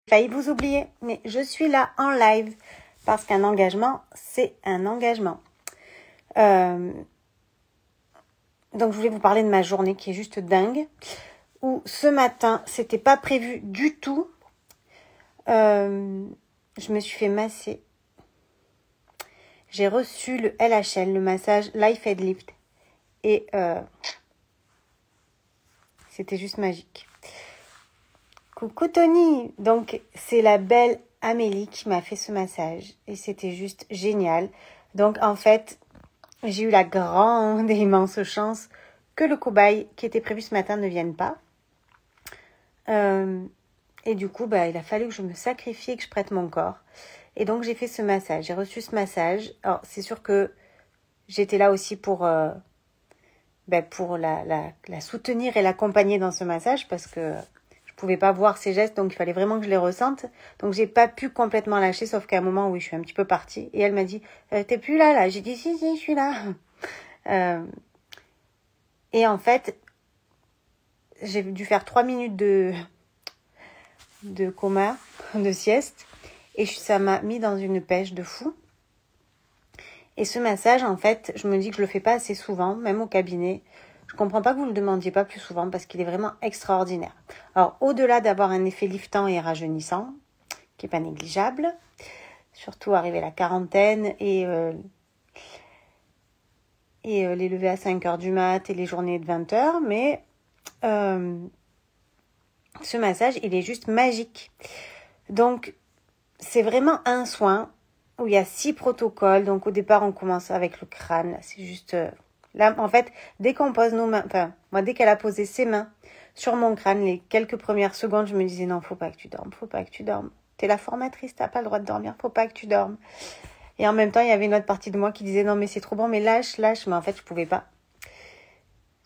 Failli vous oublier, mais je suis là en live parce qu'un engagement, c'est un engagement. Donc, je voulais vous parler de ma journée qui est juste dingue. Où ce matin, c'était pas prévu du tout. Je me suis fait masser. J'ai reçu le LHL, le massage Life Head Lift. Et c'était juste magique. Coucou Tony. Donc, c'est la belle Amélie qui m'a fait ce massage. Et c'était juste génial. Donc, en fait, j'ai eu la grande et immense chance que le cobaye qui était prévu ce matin ne vienne pas. Et du coup, il a fallu que je me sacrifie et que je prête mon corps. Et donc, j'ai fait ce massage. J'ai reçu ce massage. Alors, c'est sûr que j'étais là aussi pour la soutenir et l'accompagner dans ce massage parce que je pouvais pas voir ses gestes, donc il fallait vraiment que je les ressente. Donc, j'ai pas pu complètement lâcher, sauf qu'à un moment, oui, je suis un petit peu partie. Et elle m'a dit, t'es plus là. J'ai dit, si, je suis là. Et en fait, j'ai dû faire 3 minutes de coma, de sieste. Et ça m'a mis dans une pêche de fou. Et ce massage, en fait, je me dis que je le fais pas assez souvent, même au cabinet. Je comprends pas que vous le demandiez pas plus souvent parce qu'il est vraiment extraordinaire. Alors, au-delà d'avoir un effet liftant et rajeunissant, qui est pas négligeable, surtout arrivé à la quarantaine et les levées à 5h du mat et les journées de 20h, mais ce massage, il est juste magique. Donc, c'est vraiment un soin où il y a 6 protocoles. Donc, au départ, on commence avec le crâne. Là, c'est juste... là, en fait, dès qu'on pose nos mains... Enfin, moi, dès qu'elle a posé ses mains sur mon crâne, les quelques premières secondes, je me disais, non, faut pas que tu dormes, faut pas que tu dormes. T'es la formatrice, t'as pas le droit de dormir, faut pas que tu dormes. Et en même temps, il y avait une autre partie de moi qui disait, non, mais c'est trop bon, mais lâche. Mais en fait, je pouvais pas.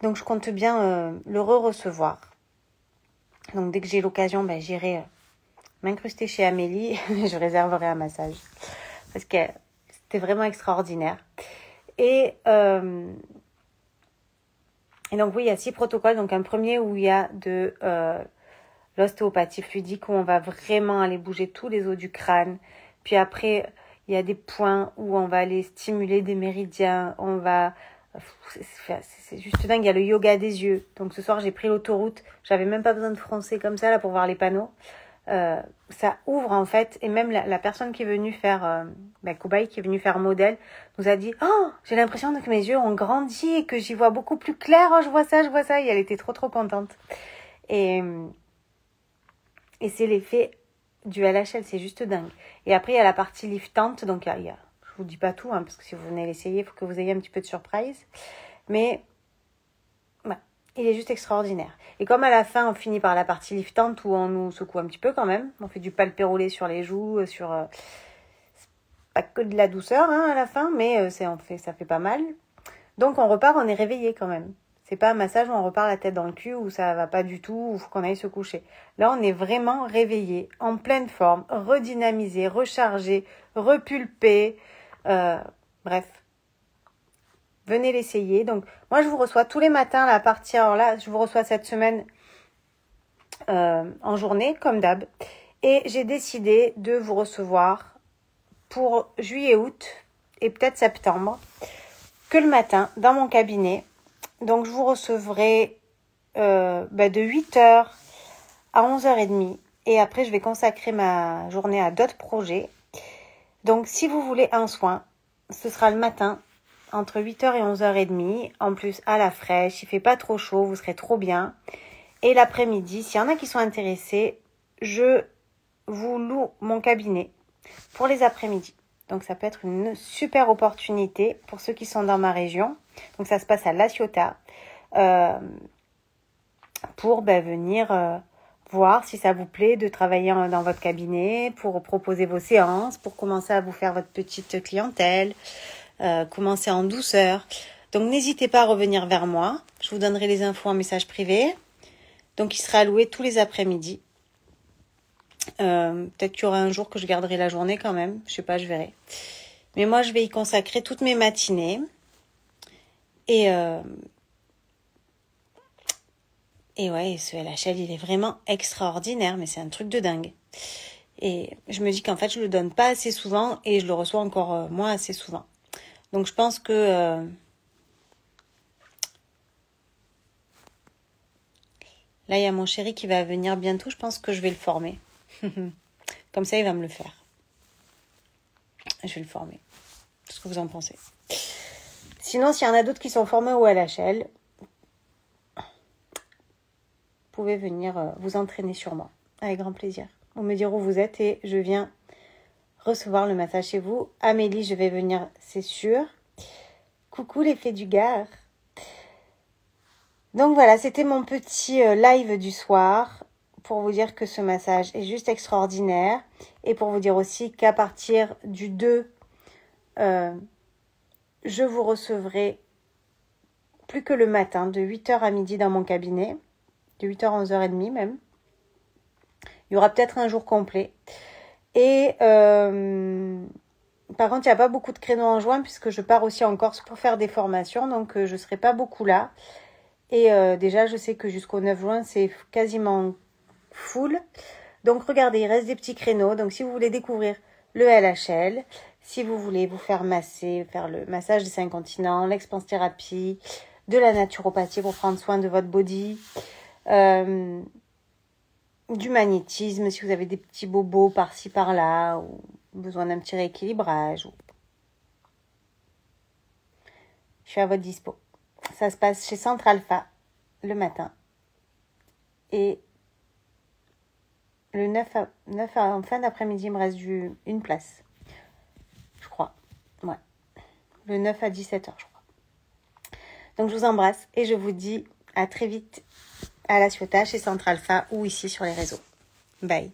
Donc, je compte bien le recevoir. Donc, dès que j'ai l'occasion, j'irai m'incruster chez Amélie. Je réserverai un massage. Parce que c'était vraiment extraordinaire. Et donc, oui, il y a 6 protocoles. Donc, un premier où il y a de l'ostéopathie fluidique, où on va vraiment aller bouger tous les os du crâne. Puis après, il y a des points où on va aller stimuler des méridiens. On va... C'est juste dingue. Il y a le yoga des yeux. Donc, ce soir, j'ai pris l'autoroute. J'avais même pas besoin de froncer comme ça là pour voir les panneaux. Ça ouvre en fait, et même la personne qui est venue faire cobaye, qui est venue faire modèle, nous a dit, oh, j'ai l'impression que mes yeux ont grandi et que j'y vois beaucoup plus clair. Oh, je vois ça, et elle était trop contente. Et c'est l'effet du LHL, c'est juste dingue. Et après il y a la partie liftante, donc il y a je vous dis pas tout parce que si vous venez l'essayer, il faut que vous ayez un petit peu de surprise, mais il est juste extraordinaire. Et comme à la fin, on finit par la partie liftante où on nous secoue un petit peu quand même. On fait du palpé roulé sur les joues, c'est pas que de la douceur à la fin, mais ça fait pas mal. Donc on repart, on est réveillé quand même. C'est pas un massage où on repart la tête dans le cul, où ça va pas du tout, où il faut qu'on aille se coucher. Là, on est vraiment réveillé, en pleine forme, redynamisé, rechargé, repulpé. Bref. Venez l'essayer. Donc, moi, je vous reçois tous les matins là, à partir... Alors là, je vous reçois cette semaine en journée, comme d'hab. Et j'ai décidé de vous recevoir pour juillet-août et peut-être septembre, que le matin, dans mon cabinet. Donc, je vous recevrai de 8h à 11h30. Et après, je vais consacrer ma journée à d'autres projets. Donc, si vous voulez un soin, ce sera le matin, entre 8h et 11h30, en plus à la fraîche, il fait pas trop chaud, vous serez trop bien. Et l'après-midi, s'il y en a qui sont intéressés, je vous loue mon cabinet pour les après-midi. Donc ça peut être une super opportunité pour ceux qui sont dans ma région. Donc ça se passe à La Ciotat pour venir voir si ça vous plaît de travailler dans votre cabinet, pour proposer vos séances, pour commencer à vous faire votre petite clientèle. Commencer en douceur. Donc n'hésitez pas à revenir vers moi. Je vous donnerai les infos en message privé. Donc il sera alloué tous les après-midi. Peut-être qu'il y aura un jour que je garderai la journée quand même. Je sais pas, je verrai. Mais moi je vais y consacrer toutes mes matinées. Et ouais, ce LHL il est vraiment extraordinaire, mais c'est un truc de dingue. Et je me dis qu'en fait, je le donne pas assez souvent et je le reçois encore moins assez souvent. Donc, je pense que... là, il y a mon chéri qui va venir bientôt. Je pense que je vais le former. Comme ça, il va me le faire. Je vais le former. Qu'est-ce que vous en pensez? Sinon, s'il y en a d'autres qui sont formés au LHL, vous pouvez venir vous entraîner sur moi. Avec grand plaisir. Vous me dire où vous êtes et je viens recevoir le massage chez vous. Amélie, je vais venir, c'est sûr. Coucou les fées du Gard. Donc voilà, c'était mon petit live du soir pour vous dire que ce massage est juste extraordinaire et pour vous dire aussi qu'à partir du 2, je vous recevrai plus que le matin, de 8h à midi dans mon cabinet, de 8h à 11h30 même. Il y aura peut-être un jour complet. Et par contre, il n'y a pas beaucoup de créneaux en juin puisque je pars aussi en Corse pour faire des formations, donc je ne serai pas beaucoup là. Et déjà, je sais que jusqu'au 9 juin, c'est quasiment full. Donc, regardez, il reste des petits créneaux. Donc, si vous voulez découvrir le LHL, si vous voulez vous faire masser, faire le massage des 5 continents, l'expanse-thérapie, de la naturopathie pour prendre soin de votre body, du magnétisme, si vous avez des petits bobos par-ci, par-là, ou besoin d'un petit rééquilibrage. Je suis à votre dispo. Ça se passe chez Centre Alpha le matin. Et le 9 en fin d'après-midi, il me reste une place. Je crois. Ouais. Le 9 à 17h, je crois. Donc, je vous embrasse et je vous dis à très vite à La Ciotat chez Centre Alpha ou ici sur les réseaux. Bye.